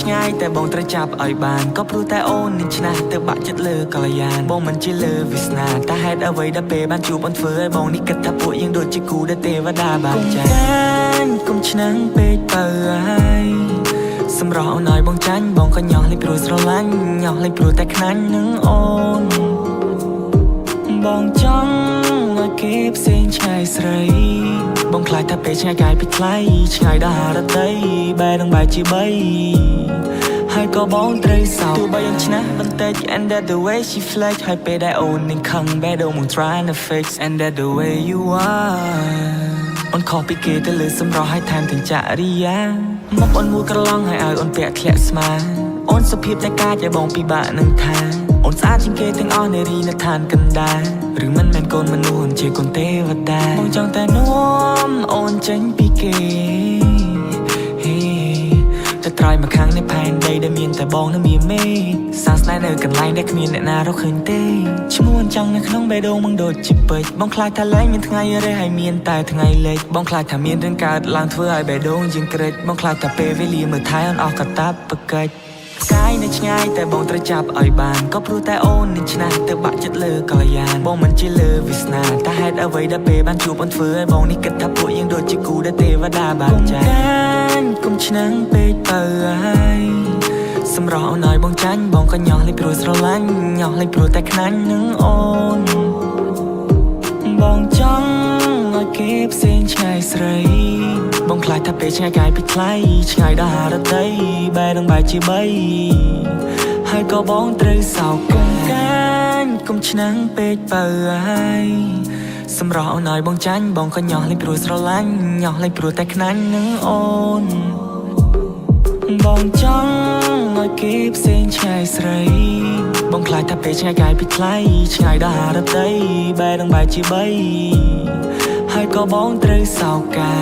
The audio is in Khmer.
ឆ្ងាយតែបងត្រូវចាប់ឲ្យបានក៏ព្រោះតែអូននឹងឆ្នះទៅបាក់ចិត្តលើកល្យានបងមិនជាលើវាសនាតែហេតុអ្វីដែលពេលបានជួបអូនធ្វើឲ្យបងនេះគិតថាពួកយើងដូចជាគូដែលទេវតាបានចែកគុំឆ្នាំងពេកបើហើយសម្រស់អូនឲ្យបងចាញ់បងក៏ញ៉ោះលេងព្រោះស្រឡាញ់ញ៉ោះលេងព្រោះតែខ្លាញ់នឹងអូនបងចង់ឲ្យគេផ្សេងឆ្ងាយស្រីបងខ្លាចថាពេលឆ្ងាយកាយពីថ្លៃឆ្ងាយដល់ហារតីបែរនឹងបែរជាបីហើយក៏បងត្រូវសោកទោះបីអូនឆ្នះបន្តិច and that the way she flex ហើយពេលដែលអូននឹងខឹងបែរដូងមក trying to fix and that the way you are អូនខុសពីគេទៅលើសម្រស់ហើយថែមទាំងចរិយាមកអូនមួយក្រឡងហើយឲ្យអូនពាក់ធ្លាក់ស្មាអូនសុភាពតែកាចឲ្យបងពិបាកនឹងថាអូនស្អាតជាងគេទាំងអស់នារីនៅឋានកណ្ដាលឬមិនមែនកូនមនុស្សជាកូនទេវតាបងចង់តែនាំអូនចេញពីគេតែត្រយមកខាងនៃផែនដីដែលមានតែបងនៅមានមេសាស្នេហ៍នៅកន្លែងដែលគ្មានអ្នកណារកឃើញទេឈ្មោះអញ្ចឹងនៅក្នុងបេះដូងมึงដូចជាពេជ្របងខ្លាចថាលែងមានថ្ងៃរេហើយមានតែថ្ងៃលេចបងខ្លាចថាមានរឿងកើតឡើងធ្វើឲ្យបេះដូងយើងក្រិចបងខ្លាចថាពេលវេលាមើលថែអូនអស់កតាបកិច្ចផ្កាយនៅឆ្ងាយតែបងត្រូវចាប់ឲ្យបានក៏ព្រោះតែអូននឹងឆ្នះទៅបាក់ចិត្តលើកល្យានបងមិនជាលើវាសនាតែហេតុអ្វីដែលពេលបានជួបអូនធ្វើឲ្យបងនេះគិតថាពួកយើងដូចជាគូដែលទេវតាបានចែកគុំឆ្នាំងពេកបើហើយសម្រស់អូនឲ្យបងចាញ់បងក៏ញ៉ោះលេងព្រោះស្រឡាញ់ញ៉ោះលេងព្រោះតែខ្លាញ់នឹងអូនបងចង់ឲ្យគេផ្សេងឆ្ងាយស្រីបងខ្លាចថាពេលឆ្ងាយកាយពីថ្លៃឆ្ងាយដល់ហារតីបែរនឹងបែរជាបីហើយក៏បងត្រូវសោកគុំកាញ់គុំឆ្នាំងពេកបើហើយសម្រស់អូនឲ្យបងចាញ់បងក៏ញ៉ោះលេងព្រោះស្រឡាញ់ញ៉ោះលេងព្រោះតែខ្លាញ់នឹងអូនបងចង់ឲ្យគេផ្សេងឆ្ងាយស្រីបងខ្លាចថាពេលឆ្ងាយកាយពីថ្លៃឆ្ងាយដល់ហារតីបែរនឹងបែរជាបីហើយក៏បងត្រូវសោកកា